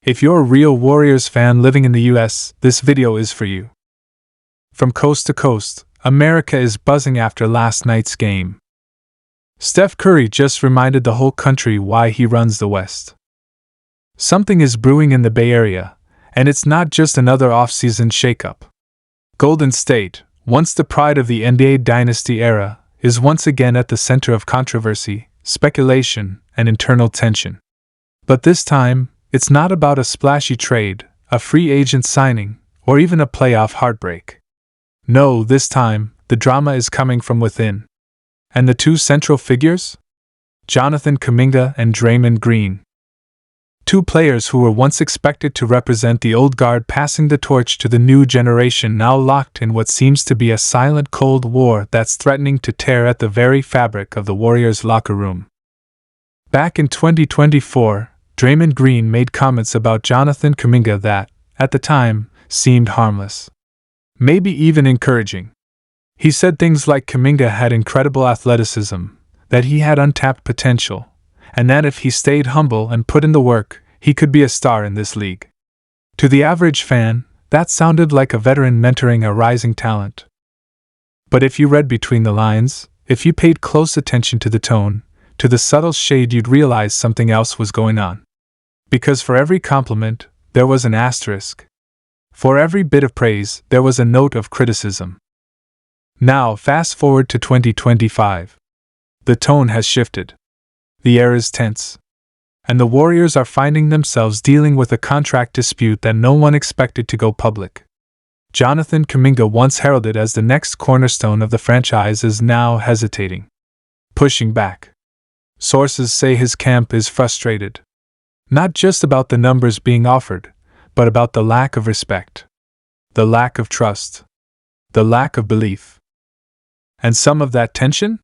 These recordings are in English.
If you're a real Warriors fan living in the US, this video is for you. From coast to coast, America is buzzing after last night's game. Steph Curry just reminded the whole country why he runs the West. Something is brewing in the Bay Area, and it's not just another off-season shakeup. Golden State, once the pride of the NBA dynasty era, is once again at the center of controversy, speculation, and internal tension. But this time, it's not about a splashy trade, a free agent signing, or even a playoff heartbreak. No, this time, the drama is coming from within. And the two central figures? Jonathan Kuminga and Draymond Green. Two players who were once expected to represent the old guard passing the torch to the new generation, now locked in what seems to be a silent Cold War that's threatening to tear at the very fabric of the Warriors' locker room. Back in 2024, Draymond Green made comments about Jonathan Kuminga that, at the time, seemed harmless. Maybe even encouraging. He said things like Kuminga had incredible athleticism, that he had untapped potential, and that if he stayed humble and put in the work, he could be a star in this league. To the average fan, that sounded like a veteran mentoring a rising talent. But if you read between the lines, if you paid close attention to the tone, to the subtle shade, you'd realize something else was going on. Because for every compliment, there was an asterisk. For every bit of praise, there was a note of criticism. Now, fast forward to 2025. The tone has shifted. The air is tense. And the Warriors are finding themselves dealing with a contract dispute that no one expected to go public. Jonathan Kuminga, once heralded as the next cornerstone of the franchise, is now hesitating. Pushing back. Sources say his camp is frustrated. Not just about the numbers being offered, but about the lack of respect. The lack of trust. The lack of belief. And some of that tension?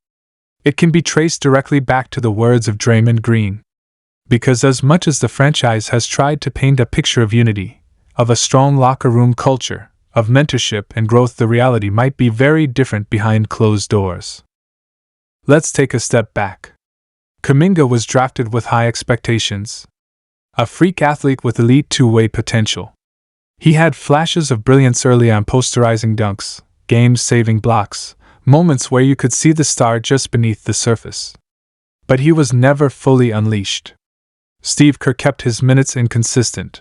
It can be traced directly back to the words of Draymond Green. Because as much as the franchise has tried to paint a picture of unity, of a strong locker room culture, of mentorship and growth, the reality might be very different behind closed doors. Let's take a step back. Kuminga was drafted with high expectations. A freak athlete with elite two-way potential. He had flashes of brilliance early on, posterizing dunks, game-saving blocks, moments where you could see the star just beneath the surface. But he was never fully unleashed. Steve Kerr kept his minutes inconsistent.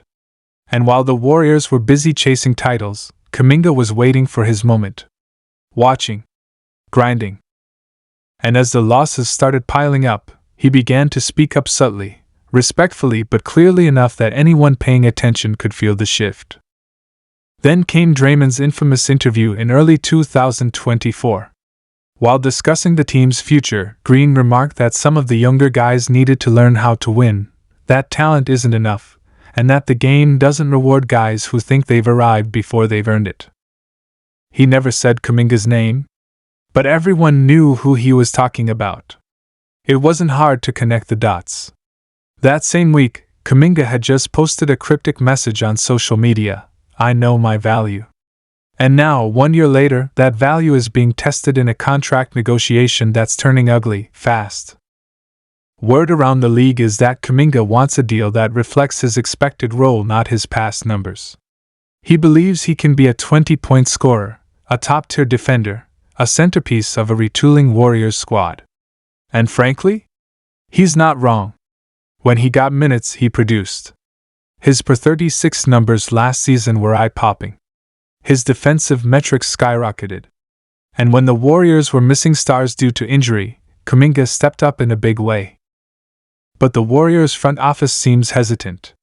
And while the Warriors were busy chasing titles, Kuminga was waiting for his moment. Watching. Grinding. And as the losses started piling up, he began to speak up subtly, respectfully, but clearly enough that anyone paying attention could feel the shift. Then came Draymond's infamous interview in early 2024. While discussing the team's future, Green remarked that some of the younger guys needed to learn how to win, that talent isn't enough, and that the game doesn't reward guys who think they've arrived before they've earned it. He never said Kuminga's name, but everyone knew who he was talking about. It wasn't hard to connect the dots. That same week, Kuminga had just posted a cryptic message on social media: "I know my value." And now, 1 year later, that value is being tested in a contract negotiation that's turning ugly, fast. Word around the league is that Kuminga wants a deal that reflects his expected role, not his past numbers. He believes he can be a 20-point scorer, a top-tier defender, a centerpiece of a retooling Warriors squad. And frankly, he's not wrong. When he got minutes, he produced. His per-36 numbers last season were eye-popping. His defensive metrics skyrocketed. And when the Warriors were missing stars due to injury, Kuminga stepped up in a big way. But the Warriors' front office seems hesitant.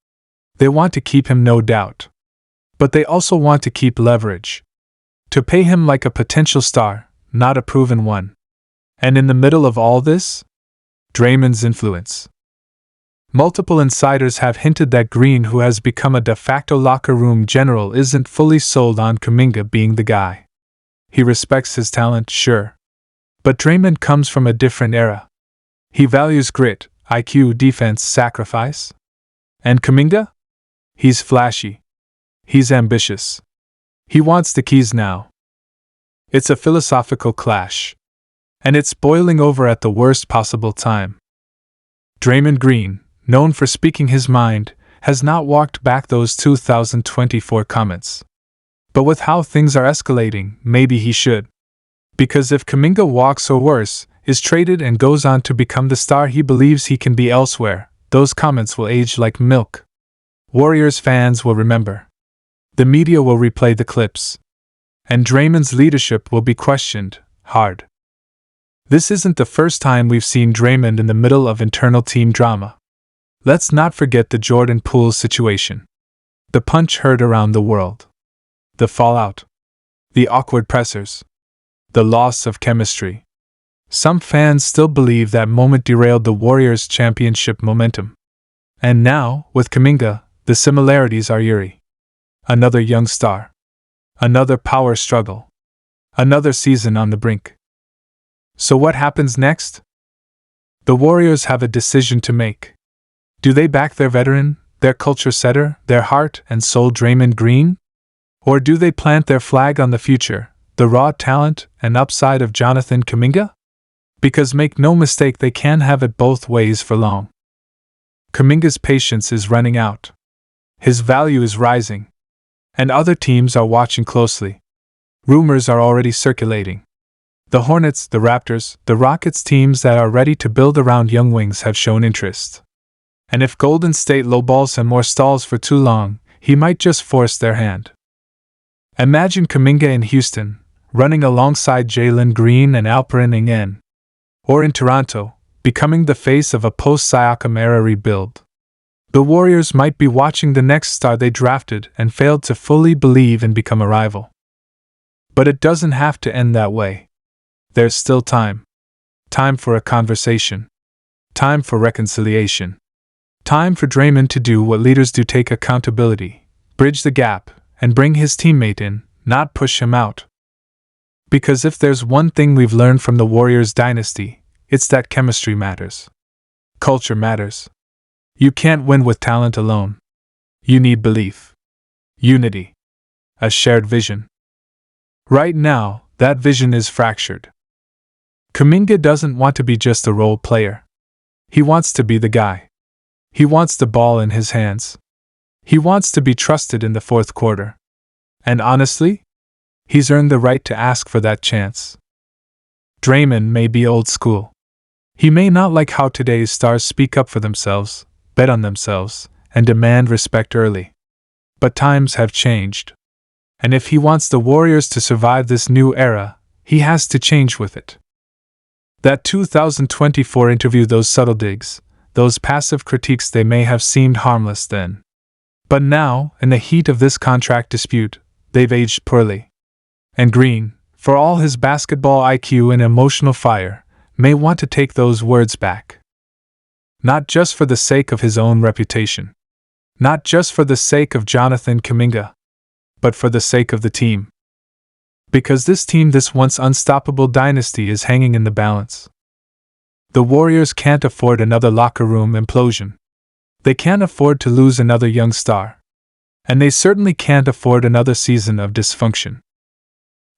They want to keep him, no doubt. But they also want to keep leverage. To pay him like a potential star, not a proven one. And in the middle of all this? Draymond's influence. Multiple insiders have hinted that Green, who has become a de facto locker room general, isn't fully sold on Kuminga being the guy. He respects his talent, sure. But Draymond comes from a different era. He values grit, IQ, defense, sacrifice. And Kuminga? He's flashy. He's ambitious. He wants the keys now. It's a philosophical clash. And it's boiling over at the worst possible time. Draymond Green, known for speaking his mind, has not walked back those 2024 comments. But with how things are escalating, maybe he should. Because if Kuminga walks or worse, is traded and goes on to become the star he believes he can be elsewhere, those comments will age like milk. Warriors fans will remember. The media will replay the clips. And Draymond's leadership will be questioned hard. This isn't the first time we've seen Draymond in the middle of internal team drama. Let's not forget the Jordan Poole situation. The punch heard around the world. The fallout. The awkward pressers. The loss of chemistry. Some fans still believe that moment derailed the Warriors' championship momentum. And now, with Kuminga, the similarities are eerie. Another young star. Another power struggle. Another season on the brink. So what happens next? The Warriors have a decision to make. Do they back their veteran, their culture setter, their heart and soul Draymond Green? Or do they plant their flag on the future, the raw talent and upside of Jonathan Kuminga? Because make no mistake, they can't have it both ways for long. Kuminga's patience is running out. His value is rising. And other teams are watching closely. Rumors are already circulating. The Hornets, the Raptors, the Rockets, teams that are ready to build around young wings have shown interest. And if Golden State lowballs him or stalls for too long, he might just force their hand. Imagine Kuminga in Houston, running alongside Jalen Green and Alperen Sengun. Or in Toronto, becoming the face of a post-Siakam era rebuild. The Warriors might be watching the next star they drafted and failed to fully believe and become a rival. But it doesn't have to end that way. There's still time. Time for a conversation. Time for reconciliation. Time for Draymond to do what leaders do: take accountability, bridge the gap, and bring his teammate in, not push him out. Because if there's one thing we've learned from the Warriors dynasty, it's that chemistry matters. Culture matters. You can't win with talent alone. You need belief. Unity. A shared vision. Right now, that vision is fractured. Kuminga doesn't want to be just a role player. He wants to be the guy. He wants the ball in his hands. He wants to be trusted in the fourth quarter. And honestly, he's earned the right to ask for that chance. Draymond may be old school. He may not like how today's stars speak up for themselves, bet on themselves, and demand respect early. But times have changed. And if he wants the Warriors to survive this new era, he has to change with it. That 2024 interview, those subtle digs, those passive critiques, they may have seemed harmless then. But now, in the heat of this contract dispute, they've aged poorly. And Green, for all his basketball IQ and emotional fire, may want to take those words back. Not just for the sake of his own reputation. Not just for the sake of Jonathan Kuminga. But for the sake of the team. Because this team, this once unstoppable dynasty, is hanging in the balance. The Warriors can't afford another locker room implosion. They can't afford to lose another young star. And they certainly can't afford another season of dysfunction.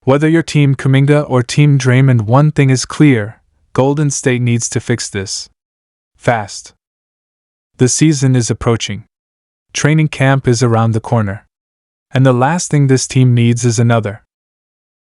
Whether you're Team Kuminga or Team Draymond, one thing is clear: Golden State needs to fix this. Fast. The season is approaching. Training camp is around the corner. And the last thing this team needs is another